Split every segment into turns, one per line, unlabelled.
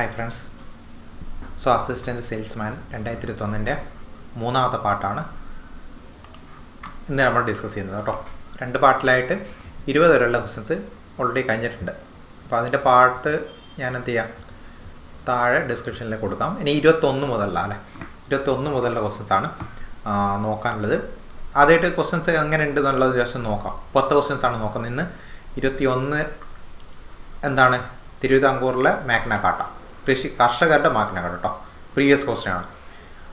Hi friends. Assistant salesman 2021 മൂന്നാമത്തെ പാർട്ടാണ് ഇന്ന് നമ്മൾ ഡിസ്കസ് ചെയ്യുന്നത് കേട്ടോ. 2 പാർട്ടിലായിട്ട് 20 വരെയുള്ള ക്വസ്റ്റ്യൻസ് ഓൾറെഡി കഴിഞ്ഞിട്ടുണ്ട്. അപ്പോൾ അതിൻ്റെ പാർട്ട് ഞാൻ എന്ത് ചെയ്യാം, താഴെ ഡിസ്ക്രിപ്ഷനിൽ കൊടുക്കാം. ഇനി 21 മുതലുള്ള ക്വസ്റ്റ്യൻസാണ് നോക്കാനുള്ളത്. ആദ്യമായിട്ട് ക്വസ്റ്റ്യൻസ് എങ്ങനെ ഉണ്ട് എന്നുള്ളത് ജസ്റ്റ് നോക്കാം. 10 ക്വസ്റ്റ്യൻസാണ് നോക്കുന്നത്. ഇന്ന് 21 എന്താണ്, തിരുവിതാംകൂറിലെ മാഗ്ന കാർട്ട, കർഷകരുടെ മാഗ്ന കാർട്ട കേട്ടോ. പ്രീവിയസ് ക്വസ്റ്റ്യൻ ആണ്.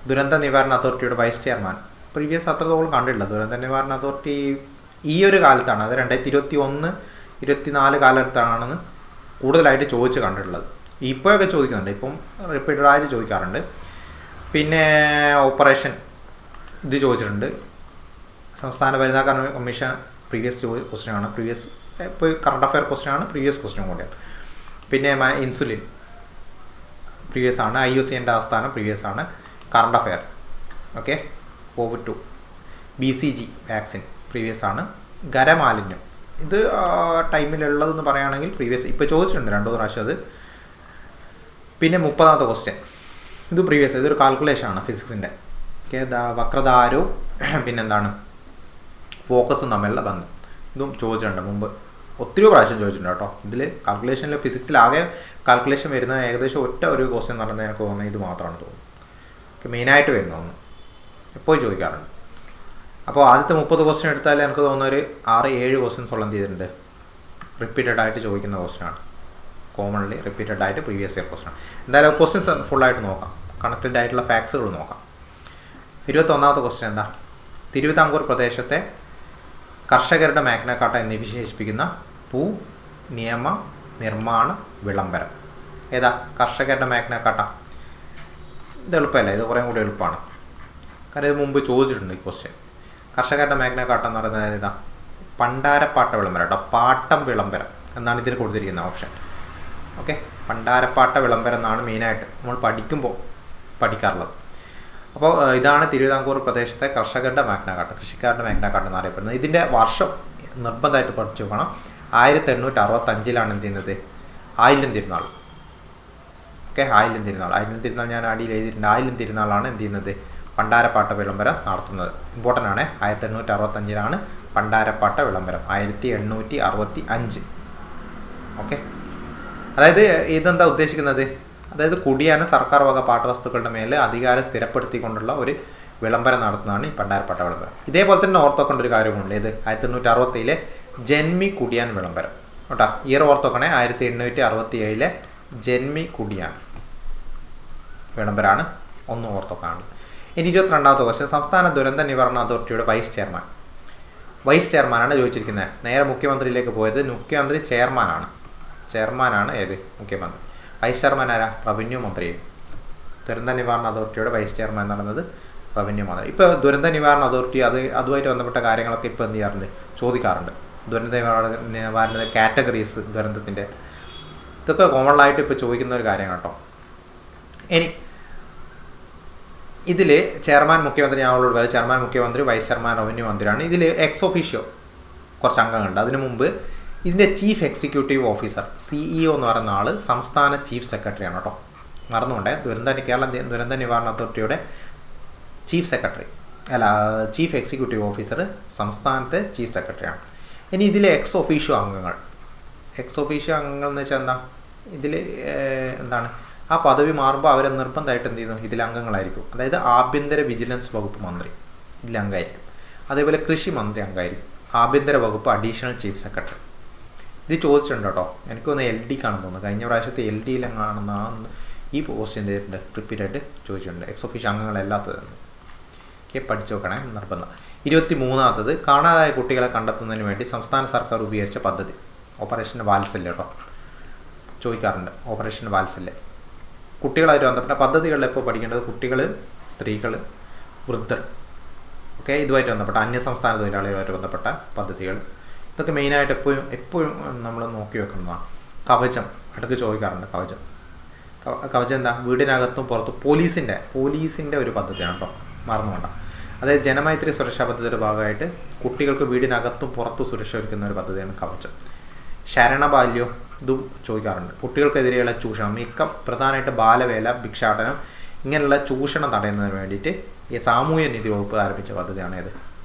ദുരന്ത നിവാരണ അതോറിറ്റിയുടെ വൈസ് ചെയർമാൻ. പ്രീവിയസ് അത്രത്തോളം കണ്ടിട്ടില്ല. ദുരന്ത നിവാരണ അതോറിറ്റി ഈ ഒരു കാലത്താണ്, അത് 2021-24 കാലത്താണെന്ന് കൂടുതലായിട്ട് ചോദിച്ച് കണ്ടിട്ടുള്ളത്. ഇപ്പോഴൊക്കെ ചോദിക്കുന്നുണ്ട്, ഇപ്പം റിപ്പീറ്റഡായിട്ട് ചോദിക്കാറുണ്ട്. പിന്നെ ഓപ്പറേഷൻ ഇത് ചോദിച്ചിട്ടുണ്ട്. സംസ്ഥാന വനിതാ കമ്മീഷൻ പ്രീവിയസ് ക്വസ്റ്റ്യൻ ആണ്. ഇപ്പോൾ കറണ്ട് അഫെയർ ക്വസ്റ്റ്യൻ ആണ്, പ്രീവിയസ് ക്വസ്റ്റ്യൻ കൂടിയാണ്. പിന്നെ ഇൻസുലിൻ പ്രീവിയസ് ആണ്. IUCN ആസ്ഥാനം പ്രീവിയസ് ആണ്. Current affair okay. COVID-2 BCG vaccine previous ആണ്. ഖരമാലിന്യം ഇത് ടൈമിലുള്ളതെന്ന് പറയുകയാണെങ്കിൽ പ്രീവിയസ്, ഇപ്പോൾ ചോദിച്ചിട്ടുണ്ട് 2 പ്രാവശ്യം അത്. പിന്നെ 30ാമത്തെ ക്വസ്റ്റ്യൻ ഇത് പ്രീവിയസ്, ഇതൊരു കാൽക്കുലേഷൻ ആണ് ഫിസിക്സിൻ്റെ. ഓക്കെ, വക്രധാരവും പിന്നെന്താണ് ഫോക്കസും തമ്മിലുള്ള ബന്ധം, ഇതും ചോദിച്ചിട്ടുണ്ട് മുമ്പ്, ഒത്തിരി പ്രാവശ്യം ചോദിച്ചിട്ടുണ്ട് കേട്ടോ. ഇതിൽ കാൽക്കുലേഷനിൽ ഫിസിക്സിലാകെ കാൽക്കുലേഷൻ വരുന്ന ഏകദേശം ഒറ്റ ഒരു ക്വസ്റ്റ്യൻ എന്ന് പറഞ്ഞാൽ എനിക്ക് തോന്നുന്നത് ഇത് മാത്രമാണ് തോന്നുന്നത്. ഓക്കെ, മെയിനായിട്ട് വരുന്ന ഒന്ന് എപ്പോഴും ചോദിക്കാറുണ്ട്. അപ്പോൾ ആദ്യത്തെ 30 ക്വസ്റ്റ്യൻ എടുത്താൽ എനിക്ക് തോന്നുന്ന ഒരു 6-7 ക്വസ്റ്റ്യൻസ് ഉള്ള എന്ത് ചെയ്തിട്ടുണ്ട്, റിപ്പീറ്റഡ് ആയിട്ട് ചോദിക്കുന്ന ക്വസ്റ്റ്യനാണ്. കോമൺലി റിപ്പീറ്റഡ് ആയിട്ട് പ്രീവിയസ് ഇയർ ക്വസ്റ്റ്യൻ. എന്തായാലും ക്വസ്റ്റ്യൻസ് ഫുള്ളായിട്ട് നോക്കാം, കണക്റ്റഡ് ആയിട്ടുള്ള ഫാക്ട്സുകൾ നോക്കാം. 21ാമത്തെ ക്വസ്റ്റ്യൻ എന്താ, തിരുവിതാംകൂർ പ്രദേശത്തെ കർഷകരുടെ മാഗ്ന കാർട്ട എന്ന് വിശേഷിപ്പിക്കുന്ന ഭൂ നിയമ നിർമ്മാണ വിളംബരം ഏതാ? കർഷകരുടെ മാഗ്ന കാർട്ട. ഇത് എളുപ്പമല്ല, ഇത് കുറേ കൂടി എളുപ്പമാണ്. കാരണം ഇത് മുമ്പ് ചോദിച്ചിട്ടുണ്ട് ഈ ക്വസ്റ്റ്യൻ. കർഷകരുടെ മാഗ്ന കാർട്ട എന്ന് പറയുന്നത് ഏതാ? പണ്ടാരപ്പാട്ട വിളംബരം കേട്ടോ. പാട്ടം വിളംബരം എന്നാണ് ഇതിൽ കൊടുത്തിരിക്കുന്ന ഓപ്ഷൻ. ഓക്കെ, പണ്ടാരപ്പാട്ട വിളംബരം എന്നാണ് മെയിനായിട്ട് നമ്മൾ പഠിക്കുമ്പോൾ പഠിക്കാറുള്ളത്. അപ്പോൾ ഇതാണ് തിരുവിതാംകൂർ പ്രദേശത്തെ കർഷകരുടെ മാഗ്ന കാർട്ട, കൃഷിക്കാരുടെ മാഗ്ന കാർട്ട എന്നറിയപ്പെടുന്നത്. ഇതിൻ്റെ വർഷം നിർബന്ധമായിട്ട് പഠിച്ചു നോക്കണം. 1865 എന്ത് ചെയ്യുന്നത്, ആയില്യം തിരുനാൾ. ഓക്കെ, ആയില്യം തിരുനാൾ ഞാൻ അടിയിൽ എഴുതിയിട്ടുണ്ട്. ആയില്യം തിരുനാളാണ് എന്ത് ചെയ്യുന്നത്, പണ്ടാരപ്പാട്ട വിളംബരം നടത്തുന്നത്. ഇമ്പോർട്ടൻ്റ് ആണ്. 1865 പണ്ടാരപ്പാട്ട വിളംബരം, 1865. ഓക്കെ, അതായത് ഇതെന്താ ഉദ്ദേശിക്കുന്നത്, അതായത് കുടിയാന സർക്കാർ വക പാട്ടവസ്തുക്കളുടെ മേൽ അധികാരം സ്ഥിരപ്പെടുത്തിക്കൊണ്ടുള്ള ഒരു വിളംബരം നടത്തുന്നതാണ് ഈ പണ്ടാരപ്പാട്ട വിളംബരം. ഇതേപോലെ തന്നെ ഓർത്തോക്കേണ്ട ഒരു കാര്യമുണ്ട്. ഇത് 1867 ജന്മി കുടിയാൻ വിളംബരം കേട്ടോ. ഇയർ ഓർത്തോക്കണേ, 1867 ജന്മി കുടിയാൻ വിളംബരമാണ് ഒന്ന് ഓർത്തോക്കാണ്. ഇനി 22ാമത്തെ ക്വസ്റ്റ്യൻ, സംസ്ഥാന ദുരന്ത നിവാരണ അതോറിറ്റിയുടെ വൈസ് ചെയർമാനാണ് ചോദിച്ചിരിക്കുന്നത്. നേരെ മുഖ്യമന്ത്രിയിലേക്ക് പോയത്. മുഖ്യമന്ത്രി ചെയർമാനാണ് ഏത്, മുഖ്യമന്ത്രി. വൈസ് ചെയർമാൻ ആരാ? റവന്യൂ മന്ത്രി. ദുരന്ത നിവാരണ അതോറിറ്റിയുടെ വൈസ് ചെയർമാൻ എന്ന് പറയുന്നത് റവന്യൂ മന്ത്രി. ഇപ്പോൾ ദുരന്ത നിവാരണ അതോറിറ്റി അതുമായിട്ട് ബന്ധപ്പെട്ട കാര്യങ്ങളൊക്കെ ഇപ്പോൾ എന്ത് ചെയ്യാറുണ്ട്, ചോദിക്കാറുണ്ട്. ദുരന്ത നിവാരണ കാറ്റഗറീസ്, ദുരന്തത്തിൻ്റെ, ഇതൊക്കെ കോമണായിട്ട് ഇപ്പോൾ ചോദിക്കുന്ന ഒരു കാര്യം കേട്ടോ. ഇനി ഇതിൽ ചെയർമാൻ മുഖ്യമന്ത്രി, ഞാനോട് പറയാം, ചെയർമാൻ മുഖ്യമന്ത്രി, വൈസ് ചെയർമാൻ റവന്യൂ മന്ത്രിയാണ്. ഇതിൽ എക്സ് ഒഫീഷ്യോ കുറച്ച് അംഗങ്ങളുണ്ട്. അതിനു മുമ്പ് ഇതിൻ്റെ ചീഫ് എക്സിക്യൂട്ടീവ് ഓഫീസർ, CEO എന്ന് പറയുന്ന ആൾ സംസ്ഥാന ചീഫ് സെക്രട്ടറിയാണ് കേട്ടോ. മറന്നുകൊണ്ടേ, കേരള ദുരന്ത നിവാരണ അതോറിറ്റിയുടെ ചീഫ് എക്സിക്യൂട്ടീവ് ഓഫീസർ സംസ്ഥാനത്തെ ചീഫ് സെക്രട്ടറിയാണ്. ഇനി ഇതിലെ എക്സ് ഒഫീഷ്യോ അംഗങ്ങൾ എന്ന് വെച്ചാൽ എന്താ, ഇതിൽ എന്താണ്, ആ പദവി മാറുമ്പോൾ അവരെ നിർബന്ധമായിട്ട് എന്ത് ചെയ്യുന്നു, ഇതിൽ അംഗങ്ങളായിരിക്കും. അതായത് ആഭ്യന്തര വിജിലൻസ് വകുപ്പ് മന്ത്രി ഇതിൽ അംഗമായിരിക്കും. അതേപോലെ കൃഷി മന്ത്രി അംഗമായിരിക്കും. ആഭ്യന്തര വകുപ്പ് അഡീഷണൽ ചീഫ് സെക്രട്ടറി. ഇത് ചോദിച്ചിട്ടുണ്ട് കേട്ടോ. എനിക്കൊന്ന് LD കാണുന്നു തോന്നുന്നു. കഴിഞ്ഞ പ്രാവശ്യത്തെ LD കാണുന്നതാണ് ഈ പോസ്റ്റ് എന്ത് ചെയ്തിട്ടുണ്ട്, റിപ്പീറ്റായിട്ട് ചോദിച്ചിട്ടുണ്ട്. X official അംഗങ്ങളല്ലാത്തതാണ്. ഓക്കെ, പഠിച്ചു നോക്കണേ, നിർബന്ധം. 23ാമത്തത്, കാണാതായ കുട്ടികളെ കണ്ടെത്തുന്നതിന് വേണ്ടി സംസ്ഥാന സർക്കാർ ഉപയോഗിച്ച പദ്ധതി ഓപ്പറേഷൻ വാത്സല്യം കേട്ടോ. ചോദിക്കാറുണ്ട് ഓപ്പറേഷൻ വാത്സല്യം. കുട്ടികളായിട്ട് ബന്ധപ്പെട്ട പദ്ധതികളിൽ ഇപ്പോൾ പഠിക്കേണ്ടത് കുട്ടികൾ, സ്ത്രീകൾ, വൃദ്ധർ. ഓക്കെ, ഇതുമായിട്ട് ബന്ധപ്പെട്ട അന്യസംസ്ഥാന തൊഴിലാളികളുമായിട്ട് ബന്ധപ്പെട്ട പദ്ധതികൾ, ഇതൊക്കെ മെയിനായിട്ട് എപ്പോഴും നമ്മൾ നോക്കി വെക്കുന്നതാണ്. കവചം ഇടയ്ക്ക് ചോദിക്കാറുണ്ട്. കവചം എന്താ, വീടിനകത്തും പുറത്തും പോലീസിൻ്റെ ഒരു പദ്ധതിയാണ് കേട്ടോ, മറന്നുകൊണ്ട. അതായത് ജനമൈത്രി സുരക്ഷാ പദ്ധതിയുടെ ഭാഗമായിട്ട് കുട്ടികൾക്ക് വീടിനകത്തും പുറത്തും സുരക്ഷ ഒരുക്കുന്ന ഒരു പദ്ധതിയാണ് കവചം. ശരണബാല്യം ഇതും ചോദിക്കാറുണ്ട്. കുട്ടികൾക്കെതിരെയുള്ള ചൂഷണം, പ്രധാനമായിട്ട് ബാലവേല, ഭിക്ഷാടനം ഇങ്ങനെയുള്ള ചൂഷണം തടയുന്നതിന് വേണ്ടിയിട്ട് ഈ സാമൂഹ്യ നീതി വകുപ്പ് ആരംഭിച്ച പദ്ധതിയാണ് ഏത്?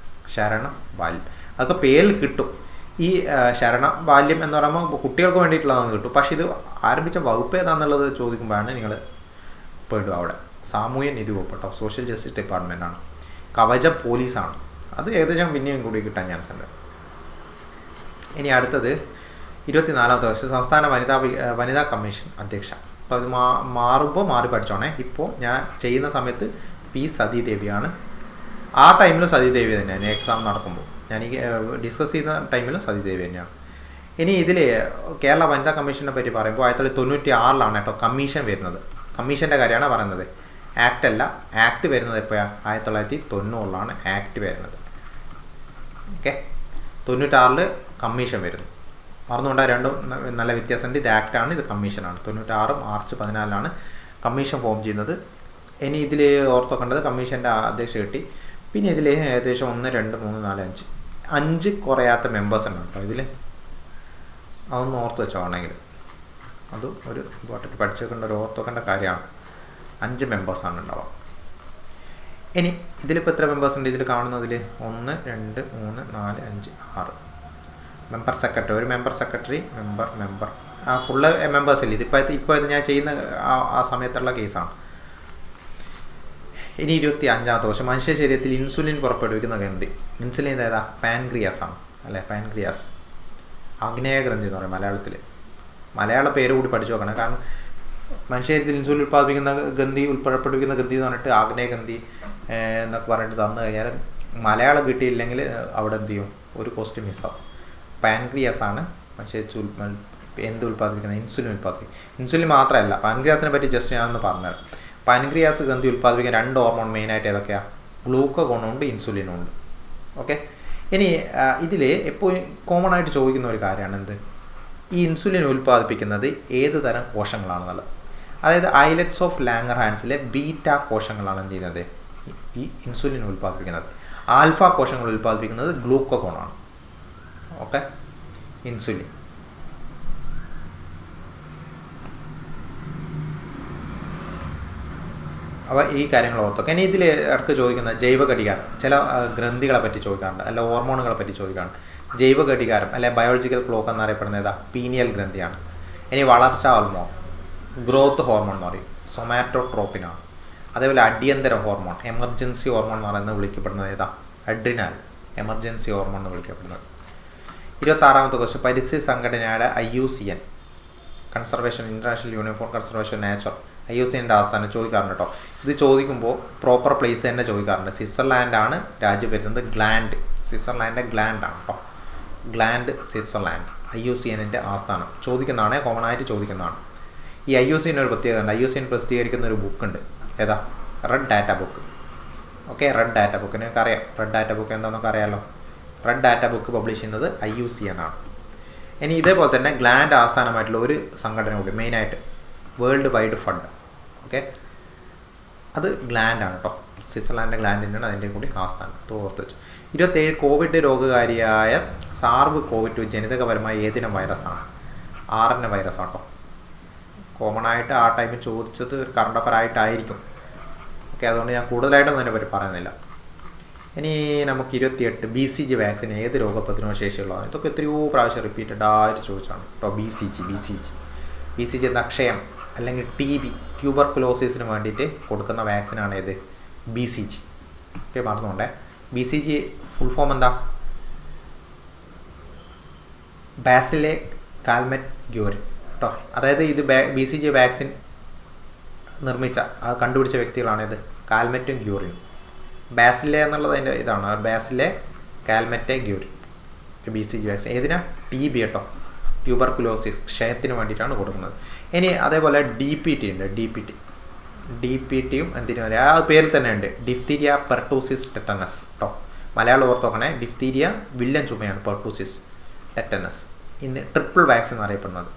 ശരണബാല്യം. അതൊക്കെ പേരിൽ കിട്ടും. ഈ ശരണബാല്യം എന്ന് പറയുമ്പോൾ കുട്ടികൾക്ക് വേണ്ടിയിട്ടുള്ളതാണ് കിട്ടും. പക്ഷേ ഇത് ആരംഭിച്ച വകുപ്പ് ഏതാണെന്നുള്ളത് ചോദിക്കുമ്പോഴാണ് നിങ്ങൾ പെടുക അവിടെ. സാമൂഹ്യ നീതി വകുപ്പ് കേട്ടോ, സോഷ്യൽ ജസ്റ്റിസ് ഡിപ്പാർട്ട്മെൻറ്റാണ്. കവചം പോലീസാണ്. അത് ഏകദേശം പിന്നെയും കൂടി കിട്ടാൻ ചാൻസ് ഉണ്ട്. ഇനി അടുത്തത് 24ാമത്തെ വർഷം സംസ്ഥാന വനിതാ കമ്മീഷൻ അധ്യക്ഷ. അപ്പോൾ അത് മാറുമ്പോൾ മാറി പഠിച്ചോണേ. ഇപ്പോൾ ഞാൻ ചെയ്യുന്ന സമയത്ത് പി സതീദേവിയാണ്. ആ ടൈമിലും സതീദേവി തന്നെയാണ്. എക്സാം നടക്കുമ്പോൾ ഞാൻ ഈ ഡിസ്കസ് ചെയ്യുന്ന ടൈമിലും സതീദേവി തന്നെയാണ്. ഇനി ഇതിൽ കേരള വനിതാ കമ്മീഷനെ പറ്റി പറയുമ്പോൾ 1996 കേട്ടോ കമ്മീഷൻ വരുന്നത്. കമ്മീഷൻ്റെ കാര്യമാണ് പറയുന്നത്, ആക്ട് അല്ല. ആക്ട് വരുന്നത് എപ്പോഴാണ്? 1990 ആക്ട് വരുന്നത്. ഓക്കെ, 96 കമ്മീഷൻ വരുന്നു. മറന്നുകൊണ്ടാൽ രണ്ടും നല്ല വ്യത്യാസമുണ്ട്. ഇത് ആക്റ്റാണ്, ഇത് കമ്മീഷനാണ്. 96 മാർച്ച് 14 കമ്മീഷൻ ഫോം ചെയ്യുന്നത്. ഇനി ഇതിൽ ഓർത്തോക്കേണ്ടത് കമ്മീഷൻ്റെ അധ്യക്ഷ കിട്ടി. പിന്നെ ഇതിൽ ഏകദേശം 1, 2, 3, 4, 5 കുറയാത്ത മെമ്പേഴ്സ് ഉണ്ട് കേട്ടോ. ഇതിൽ അതൊന്ന് ഓർത്ത് വെച്ചോണെങ്കിൽ അതും ഒരു ഇമ്പോർട്ടൻറ്റ് പഠിച്ചേക്കേണ്ട ഒരു ഓർത്തോക്കേണ്ട കാര്യമാണ്. 5 മെമ്പേഴ്സാണ് ഉണ്ടാവുക. ഇനി ഇതിലിപ്പോൾ എത്ര മെമ്പേഴ്സ് ഉണ്ട്? ഇതിൽ കാണുന്നതിൽ 1, 2, 3, 4, 5, 6 മെമ്പർ സെക്രട്ടറി. ഒരു മെമ്പർ സെക്രട്ടറി, മെമ്പർ ആ ഫുള്ള് മെമ്പേഴ്സ് ഇല്ല. ഇപ്പോൾ ഇത് ഞാൻ ചെയ്യുന്ന ആ സമയത്തുള്ള കേസാണ്. ഇനി 25ാമത്തെ വർഷം മനുഷ്യ ശരീരത്തിൽ ഇൻസുലിൻ പുറപ്പെടുവിക്കുന്ന ഗ്രന്ഥി. ഇൻസുലിൻ ഏതാ? പാൻക്രിയാസ് ആണ് അല്ലേ? പാൻക്രിയാസ്, ആഗ്നേയഗ്രന്ഥി എന്ന് പറയും മലയാളത്തിൽ. മലയാള പേര് കൂടി പഠിച്ചു നോക്കണം. കാരണം മനുഷ്യ ശരീരത്തിൽ ഇൻസുലിൻ ഉൽപ്പാദിപ്പിക്കുന്ന പുറപ്പെടുവിക്കുന്ന ഗ്രന്ഥി എന്ന് പറഞ്ഞിട്ട് ആഗ്നേയഗ്രന്ഥി എന്നൊക്കെ പറഞ്ഞിട്ട് തന്നു കഴിഞ്ഞാൽ മലയാളം കിട്ടിയില്ലെങ്കിൽ അവിടെ എന്ത് ചെയ്യും? ഒരു ക്വസ്റ്റ്യൻ മിസ്സാവും. പാൻക്രിയാസ് ആണ് മനുഷ്യ എന്ത് ഉൽപ്പാദിപ്പിക്കുന്നത്? ഇൻസുലിൻ ഉൽപ്പാദിപ്പിക്കും. ഇൻസുലിൻ മാത്രമല്ല, പാൻക്രിയാസിനെ പറ്റി ജസ്റ്റ് ഞാനൊന്ന് പറഞ്ഞത്. പാൻക്രിയാസ് ഗ്രന്ഥി ഉൽപ്പാദിപ്പിക്കാൻ 2 ഹോർമോൺ മെയിനായിട്ട് ഏതൊക്കെയാണ്? ഗ്ലൂക്കഗോണുണ്ട്, ഇൻസുലിനും ഉണ്ട്. ഓക്കെ, ഇനി ഇതിൽ എപ്പോഴും കോമൺ ആയിട്ട് ചോദിക്കുന്ന ഒരു കാര്യമാണ് എന്ത്? ഈ ഇൻസുലിൻ ഉൽപ്പാദിപ്പിക്കുന്നത് ഏത് തരം കോശങ്ങളാണെന്നുള്ളത്. അതായത് ഐലറ്റ്സ് ഓഫ് ലാംഗർഹാൻസിലെ ബീറ്റ കോശങ്ങളാണ് എന്ത് ചെയ്യുന്നത്? ഈ ഇൻസുലിൻ ഉൽപ്പാദിപ്പിക്കുന്നത്. ആൽഫ കോശങ്ങൾ ഉൽപ്പാദിപ്പിക്കുന്നത് ഗ്ലൂക്കഗോണാണ്. Okay, insulin. അപ്പോൾ ഈ കാര്യങ്ങൾ ഓർത്തൊക്കെ. ഇനി ഇതിൽ ഇടയ്ക്ക് ചോദിക്കുന്ന ജൈവ ഘടികാരം, ചില ഗ്രന്ഥികളെ പറ്റി ചോദിക്കാറുണ്ട്, അല്ല ഹോർമോണുകളെ പറ്റി ചോദിക്കാറുണ്ട്. ജൈവ ഘടികാരം അല്ലെ ബയോളജിക്കൽ ക്ലോക്ക് എന്നറിയപ്പെടുന്ന ഏതാ? പീനിയൽ ഗ്രന്ഥിയാണ്. ഇനി വളർച്ച ഹോർമോൺ, ഗ്രോത്ത് ഹോർമോൺ എന്ന് പറയും, സൊമാറ്റോട്രോപ്പിനാണ്. അതേപോലെ അടിയന്തര ഹോർമോൺ, എമർജൻസി ഹോർമോൺ എന്ന് പറയുന്നത് വിളിക്കപ്പെടുന്നത് ഏതാ? അഡ്രിനാൽ, എമർജൻസി ഹോർമോൺ എന്ന് വിളിക്കപ്പെടുന്നത്. 26ാമത്തെ ക്വസ്റ്റ്യൻ പരിസ്ഥിതി സംഘടനയുടെ IUCN, conservation, international union for conservation nature, IUCNൻ്റെ ആസ്ഥാനം ചോദിക്കാറുണ്ട് കേട്ടോ. ഇത് ചോദിക്കുമ്പോൾ പ്രോപ്പർ പ്ലേസ് തന്നെ ചോദിക്കാറുണ്ട്. സ്വിറ്റ്സർലാൻഡാണ് രാജ്യം വരുന്നത്. ഗ്ലാൻഡ്, സ്വിറ്റ്സർലാൻഡിൻ്റെ ഗ്ലാൻഡാണ് കേട്ടോ. Gland, Switzerland. IUCNൻ്റെ ആസ്ഥാനം ചോദിക്കുന്നതാണ്, കോമൺ ആയിട്ട് ചോദിക്കുന്നതാണ്. ഈ IUCN ഒരു പ്രത്യേകത ഉണ്ട്. IUCN പ്രസിദ്ധീകരിക്കുന്ന ഒരു ബുക്കുണ്ട്. ഏതാ? Red data book. Okay, red data book നിങ്ങൾക്ക് അറിയാം. റെഡ് ഡാറ്റ ബുക്ക് എന്താണെന്നൊക്കെ അറിയാമല്ലോ. റെഡ് ഡാറ്റ ബുക്ക് പബ്ലിഷ് ചെയ്യുന്നത് IUCN ആണ്. ഇനി ഇതേപോലെ തന്നെ ഗ്ലാൻഡ് ആസ്ഥാനമായിട്ടുള്ള ഒരു സംഘടന കൂടി മെയിനായിട്ട്, വേൾഡ് വൈഡ് ഫണ്ട്. ഓക്കെ, അത് ഗ്ലാൻഡാണ് കേട്ടോ. സ്വിറ്റ്സർലാൻഡിൻ്റെ ഗ്ലാൻഡിനാണ് അതിൻ്റെ കൂടി ആസ്ഥാനം. ഓർത്ത് വെച്ചു. 27 കോവിഡ് രോഗകാരിയായ സാർവ് കോവിഡ് ജനിതകപരമായ ഏതിനം വൈറസാണ്? RNA വൈറസാണ് കേട്ടോ. കോമൺ ആയിട്ട് ആ ടൈമിൽ ചോദിച്ചത് കറണ്ട് അഫയർ ആയിട്ടായിരിക്കും. ഓക്കെ, അതുകൊണ്ട് ഞാൻ കൂടുതലായിട്ടൊന്നും അതിനെ പറ്റി പറയുന്നില്ല. ഇനി നമുക്ക് 28 BCG വാക്സിൻ ഏത് രോഗപ്രതിരോധ ശേഷിയുള്ളതാണ്? ഇതൊക്കെ എത്രയോ പ്രാവശ്യം റിപ്പീറ്റഡ് ആയിട്ട് ചോദിച്ചാണ് കേട്ടോ. BCG എന്ന ക്ഷയം അല്ലെങ്കിൽ TB, ട്യൂബർകുലോസിസിന് വേണ്ടിയിട്ട് കൊടുക്കുന്ന വാക്സിനാണ് ഏത്? BCG. ഓക്കെ, മറന്നുകൊണ്ടേ. BCG ഫുൾ ഫോം എന്താ? ബാസിലെ കാൽമെറ്റ് ഗ്യൂരിൻ കേട്ടോ. അതായത് ഇത് BCG വാക്സിൻ നിർമ്മിച്ച, അത് കണ്ടുപിടിച്ച വ്യക്തികളാണ് ഇത് കാൽമെറ്റും ഗ്യൂറിനും. ബാസിലെ എന്നുള്ളത് അതിൻ്റെ ഇതാണ്, Bacille Calmette Guerin. BCG vaccine ഏതിനാ? TB കേട്ടോ, ട്യൂബർകുലോസിസ്, ക്ഷയത്തിന് വേണ്ടിയിട്ടാണ് കൊടുക്കുന്നത്. ഇനി അതേപോലെ DPT ഉണ്ട്. DPTയും എന്തിനു പറയാം? ആ പേരിൽ തന്നെ ഉണ്ട്, ഡിഫ്തീരിയ പെർട്ടൂസിസ് ടെറ്റനസ് കേട്ടോ. മലയാളം ഓർത്ത് നോക്കണേ. ഡിഫ്തീരിയ വില്ലൻ ചുമയാണ്, പെർട്ടൂസിസ് ടെറ്റനസ്. ഇന്ന് ട്രിപ്പിൾ വാക്സിൻ എന്നറിയപ്പെടുന്നത്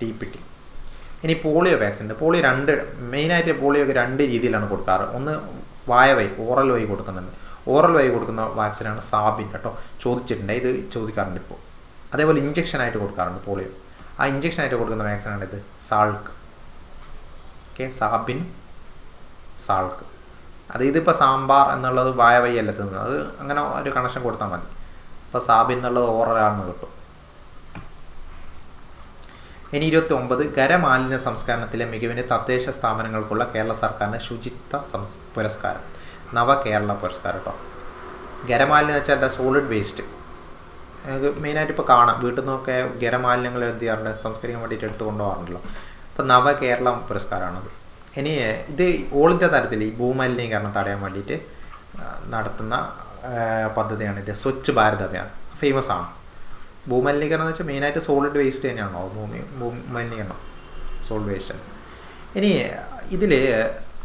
DPT. ഇനി പോളിയോ വാക്സിൻ ഉണ്ട്. പോളിയോ മെയിനായിട്ട് പോളിയോക്ക് 2 രീതിയിലാണ് കൊടുക്കാറ്. ഒന്ന് വായ വഴി, ഓറൽ വഴി കൊടുക്കുന്നുണ്ട്. ഓറൽ വഴി കൊടുക്കുന്ന വാക്സിനാണ് സാബിൻ കേട്ടോ. ചോദിച്ചിട്ടുണ്ട്, ഇത് ചോദിക്കാറുണ്ട് ഇപ്പോൾ. അതേപോലെ ഇഞ്ചക്ഷനായിട്ട് കൊടുക്കാറുണ്ട് പോളിയോ. ആ ഇഞ്ചക്ഷനായിട്ട് കൊടുക്കുന്ന വാക്സിനാണ് ഇത് സാൾക്ക്. Okay, Sabin സാൾക്ക്. അത് ഇതിപ്പോൾ സാമ്പാർ എന്നുള്ളത് വായ വയ്യല്ല തിന്നുന്നത്, അത് അങ്ങനെ ഒരു കണക്ഷൻ കൊടുത്താൽ മതി. ഇപ്പോൾ സാബിൻ എന്നുള്ളത് ഓറലാണെന്ന് കിട്ടും. ഇനി 29 ഖരമാലിന്യ സംസ്കരണത്തിലെ മികവിന് തദ്ദേശ സ്ഥാപനങ്ങൾക്കുള്ള കേരള സർക്കാരിൻ്റെ ശുചിത്വ പുരസ്കാരം, നവകേരള പുരസ്കാരം കേട്ടോ. ഖരമാലിന്യം എന്ന് വെച്ചാൽ സോളിഡ് വേസ്റ്റ്. മെയിനായിട്ട് ഇപ്പോൾ കാണാം വീട്ടിൽ നിന്നൊക്കെ ഖരമാലിന്യങ്ങൾ എന്ത് ചെയ്യാറുണ്ട്, സംസ്കരിക്കാൻ വേണ്ടിയിട്ട് എടുത്തു കൊണ്ടുപോകാറുണ്ടല്ലോ. അപ്പോൾ നവകേരള പുരസ്കാരമാണത്. ഇനി ഇത് ഓൾ ഇന്ത്യ തലത്തിൽ ഈ ഭൂമലിനീകരണം തടയാൻ വേണ്ടിയിട്ട് നടത്തുന്ന പദ്ധതിയാണിത്. സ്വച്ഛ് ഭാരത് അഭിയാൻ ഫേമസ് ആണ്. ഭൂമലിനീകരണം എന്ന് വെച്ചാൽ മെയിനായിട്ട് സോളിഡ് വേസ്റ്റ് തന്നെയാണോ ഭൂമലിനീകരണം, സോളിഡ് വേസ്റ്റ്. ഇനി ഇതിൽ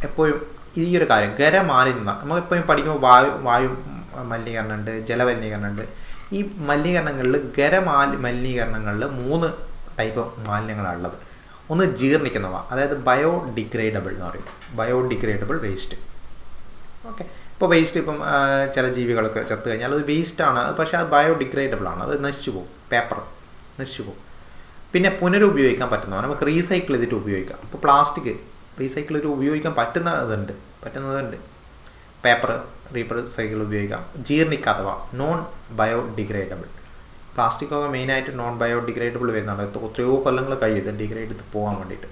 എപ്പോഴും ഈ ഒരു കാര്യം ഖരമാലിന്യം നമ്മളെപ്പോഴും പഠിക്കുമ്പോൾ വായു മലിനീകരണമുണ്ട്, ജലമലിനീകരണമുണ്ട്. ഈ മലിനീകരണങ്ങളിൽ മലിനീകരണങ്ങളിൽ 3 ടൈപ്പ് മാലിന്യങ്ങളാണ് ഉള്ളത്. ഒന്ന് ജീർണിക്കുന്നവ, അതായത് ബയോഡിഗ്രേഡബിൾ എന്ന് പറയും, ബയോഡിഗ്രേഡബിൾ വേസ്റ്റ്. ഓക്കെ, ഇപ്പോൾ വേസ്റ്റ് ഇപ്പം ചില ജീവികളൊക്കെ ചത്തു കഴിഞ്ഞാൽ അത് വേസ്റ്റാണ്, പക്ഷേ അത് ബയോഡിഗ്രേഡബിൾ ആണ്, അത് നശിച്ചു പോകും, പേപ്പർ നശിച്ചു പോകും. പിന്നെ പുനരുപയോഗിക്കാൻ പറ്റുന്നവ നമുക്ക് റീസൈക്കിൾ ചെയ്തിട്ട് ഉപയോഗിക്കാം. ഇപ്പോൾ പ്ലാസ്റ്റിക് റീസൈക്കിൾ ചെയ്ത് ഉപയോഗിക്കാൻ പറ്റുന്നതുണ്ട്, പേപ്പർ റീസൈക്കിൾ ഉപയോഗിക്കാം. ജീർണിക്കാത്തവ നോൺ ബയോഡിഗ്രേഡബിൾ, പ്ലാസ്റ്റിക്കൊക്കെ മെയിനായിട്ട് നോൺ ബയോഡിഗ്രേഡബിൾ വരുന്നുണ്ട്. എത്രയോ കൊല്ലങ്ങൾ കഴിയും ഡിഗ്രേഡ് ചെയ്ത് പോകാൻ വേണ്ടിയിട്ട്.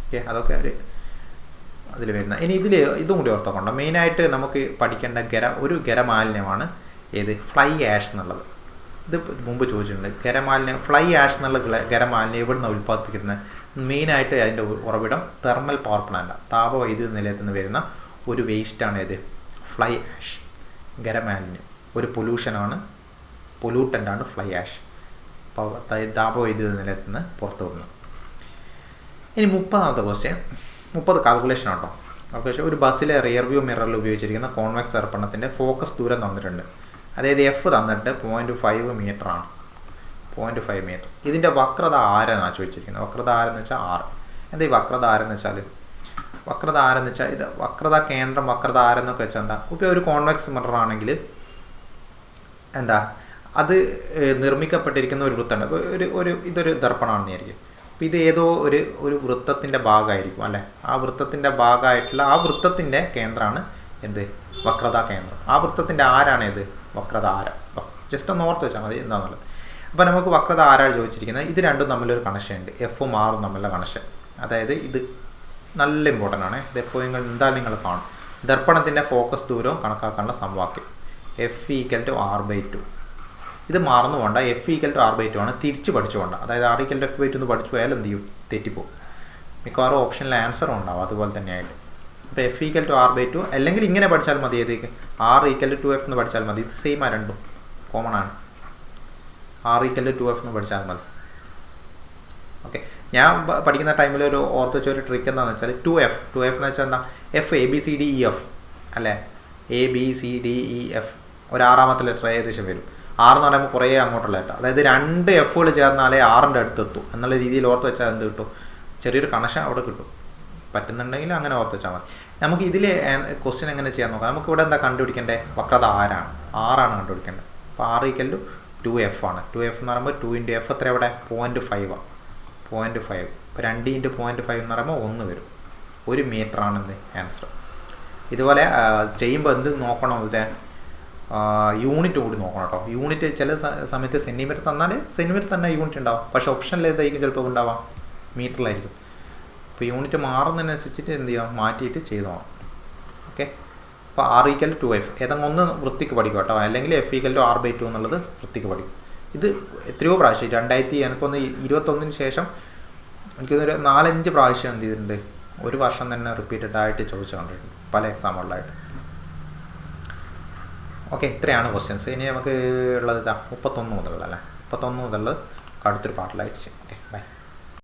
ഓക്കെ, അതൊക്കെ അതിൽ വരുന്ന. ഇനി ഇതും കൂടി ഓർത്തോക്കൊണ്ടോ, മെയിനായിട്ട് നമുക്ക് പഠിക്കേണ്ട ഒരു ഖരമാലിന്യമാണ് ഏത്, ഫ്ലൈ ആഷ് എന്നുള്ളത്. ഇത് മുമ്പ് ചോദിച്ചിട്ടുണ്ട്. ഖരമാലിന്യം ഫ്ലൈ ആഷ് എന്നുള്ള ഖരമാലിന്യം എവിടെ നിന്ന് ഉൽപ്പാദിപ്പിക്കുന്നത്? മെയിനായിട്ട് അതിൻ്റെ ഉറവിടം തെർമൽ പവർ പ്ലാന്റ്, താപവൈദ്യുത നിലയത്തിൽ നിന്ന് വരുന്ന ഒരു വേസ്റ്റാണ് ഏത്, ഫ്ലൈ ആഷ്. ഖരമാലിന്യം ഒരു പൊല്യൂട്ടൻ്റാണ് ഫ്ലൈ ആഷ്, താപവൈദ്യുത നിലയത്തിൽ നിന്ന് പുറത്തു വരുന്നത്. ഇനി 30ാമത്തെ ക്വസ്റ്റ്യൻ, 30 കാൽക്കുലേഷൻ ആട്ടോ. കാൽക്കുലേഷൻ ഒരു ബസ്സിലെ റിയർ വ്യൂ മിററിൽ ഉപയോഗിച്ചിരിക്കുന്ന കോൺവെക്സ് ദർപ്പണത്തിൻ്റെ ഫോക്കസ് ദൂരം തന്നിട്ടുണ്ട്. അതായത് എഫ് തന്നിട്ട് 0.5 മീറ്റർ ആണ്, 0.5 മീറ്റർ. ഇതിൻ്റെ വക്രത ആരെന്നാണ് ചോദിച്ചിരിക്കുന്നത്. വക്രത ആരെന്ന് വെച്ചാൽ 6. എന്താ ഈ വക്രത ആരെന്ന് വെച്ചാൽ, ഇത് വക്രത കേന്ദ്രം, വക്രത ആരെന്നൊക്കെ വെച്ചാൽ എന്താ, ഇപ്പോൾ ഒരു കോൺവെക്സ് മിറർ ആണെങ്കിൽ എന്താ അത് നിർമ്മിക്കപ്പെട്ടിരിക്കുന്ന ഒരു വൃത്തമുണ്ട്. അപ്പോൾ ഇതൊരു ദർപ്പണമാണെന്ന് വിചാരിക്കും. അപ്പോൾ ഇത് ഏതോ ഒരു വൃത്തത്തിൻ്റെ ഭാഗമായിരിക്കും അല്ലേ. ആ വൃത്തത്തിൻ്റെ ഭാഗമായിട്ടുള്ള ആ വൃത്തത്തിൻ്റെ കേന്ദ്രമാണ് എന്ത്, വക്രതാ കേന്ദ്രം. ആ വൃത്തത്തിൻ്റെ ആരാണ് ഏത്, വക്രത ആരം. ജസ്റ്റ് ഒന്ന് ഓർത്ത് വെച്ചാൽ മതി എന്താണെന്നുള്ളത്. അപ്പോൾ നമുക്ക് വക്രത ആരാണ് ചോദിച്ചിരിക്കുന്നത്. ഇത് രണ്ടും തമ്മിലൊരു കണക്ഷൻ ഉണ്ട്, എഫും ആറും തമ്മിലുള്ള കണക്ഷൻ. അതായത് ഇത് നല്ല ഇമ്പോർട്ടൻ്റ് ആണ്. ഇതെപ്പോഴും എന്തായാലും നിങ്ങൾ കാണും. ദർപ്പണത്തിൻ്റെ ഫോക്കസ് ദൂരവും കണക്കാക്കാനുള്ള സമവാക്യം F=R/2. ഇത് മറന്നു പോകണ്ട, F=R/2 ആണ്. തിരിച്ച് പഠിച്ചു പോകണ്ട. അതായത് R=F/2 എന്ന് പഠിച്ചു പോയാൽ എന്ത് ചെയ്യും, തെറ്റിപ്പോകും. മിക്കവാറും ഓപ്ഷനിൽ ആൻസറും ഉണ്ടാവും അതുപോലെ തന്നെയായിട്ട്. അപ്പോൾ F=R/2 അല്ലെങ്കിൽ ഇങ്ങനെ പഠിച്ചാൽ മതി, ഏതേക്ക് R=2F എന്ന് പഠിച്ചാൽ മതി. ഇത് സെയിം ആ, രണ്ടും കോമൺ ആണ്. R=2F എന്ന് പഠിച്ചാൽ മതി. ഓക്കെ, ഞാൻ പഠിക്കുന്ന ടൈമിൽ ഒരു ഓർത്ത് വെച്ച ഒരു ട്രിക്ക് എന്താണെന്ന് വെച്ചാൽ 2F എന്ന് വെച്ചാൽ എന്താ, ABCDEF അല്ലേ, ABCDEF ഒരു 6ാമത്തെ ലെറ്റർ ഏകദേശം വരും. 6 എന്ന് പറയുമ്പോൾ കുറേ അങ്ങോട്ടുള്ള ലെറ്റർ, അതായത് 2 എഫുകൾ ചേർന്നാലേ 6ൻ്റെ അടുത്തെത്തും എന്നുള്ള രീതിയിൽ ഓർത്ത് വെച്ചാൽ എന്ത് കിട്ടും, ചെറിയൊരു കണക്ഷൻ അവിടെ കിട്ടും. പറ്റുന്നുണ്ടെങ്കിൽ അങ്ങനെ ഓർത്ത് വെച്ചാൽ മതി. നമുക്ക് ഇതിൽ ക്വസ്റ്റ്യൻ എങ്ങനെ ചെയ്യാൻ നോക്കാം. നമുക്ക് ഇവിടെ എന്താ കണ്ടുപിടിക്കേണ്ടത്, വക്രത ആരാണ്, 6 കണ്ടുപിടിക്കേണ്ടത്. അപ്പോൾ R=2F ആണ്. 2F എന്ന് പറയുമ്പോൾ 2 × F എത്ര ഇവിടെ 0.5 ആണ്. 0.5. ഇപ്പോൾ 2 × 0.5 എന്ന് പറയുമ്പോൾ 1 വരും. 1 മീറ്റർ ആണെന്ന് ആൻസർ. ഇതുപോലെ ചെയ്യുമ്പോൾ എന്ത് നോക്കണം, ഇത് യൂണിറ്റ് കൂടി നോക്കണം കേട്ടോ. യൂണിറ്റ് ചില സമയത്ത് സെൻറ്റിമീറ്റർ തന്നാൽ സെൻറ്റിമീറ്റർ തന്നെ യൂണിറ്റ് ഉണ്ടാവും, പക്ഷേ ഓപ്ഷനിൽ ഏതായിരിക്കും ചിലപ്പോൾ ഉണ്ടാവാം, മീറ്ററിലായിരിക്കും. അപ്പോൾ യൂണിറ്റ് മാറുന്നതിനനുസരിച്ചിട്ട് എന്ത് ചെയ്യാം, മാറ്റിയിട്ട് ചെയ്തു പോകാം. ഓക്കെ, അപ്പോൾ R=2F ഏതെങ്കിലും ഒന്ന് വൃത്തിക്ക് പഠിക്കും കേട്ടോ, അല്ലെങ്കിൽ F=R/2 എന്നുള്ളത് വൃത്തിക്ക് പഠിക്കും. ഇത് എത്രയോ പ്രാവശ്യം 2021 ശേഷം എനിക്കൊരു 4-5 പ്രാവശ്യം എന്ത് ചെയ്തിട്ടുണ്ട്, ഒരു വർഷം തന്നെ റിപ്പീറ്റഡ് ആയിട്ട് ചോദിച്ചു കണ്ടിട്ടുണ്ട് പല എക്സാമുകളിലായിട്ട്. ഓക്കെ, ഇത്രയാണ് ക്വസ്റ്റ്യൻസ്. ഇനി നമുക്ക് ഉള്ളത് 31 മുതലുള്ള 31 മുതൽ അടുത്തൊരു പാർട്ടിലായിട്ട് ചെയ്യാം. ഓക്കെ.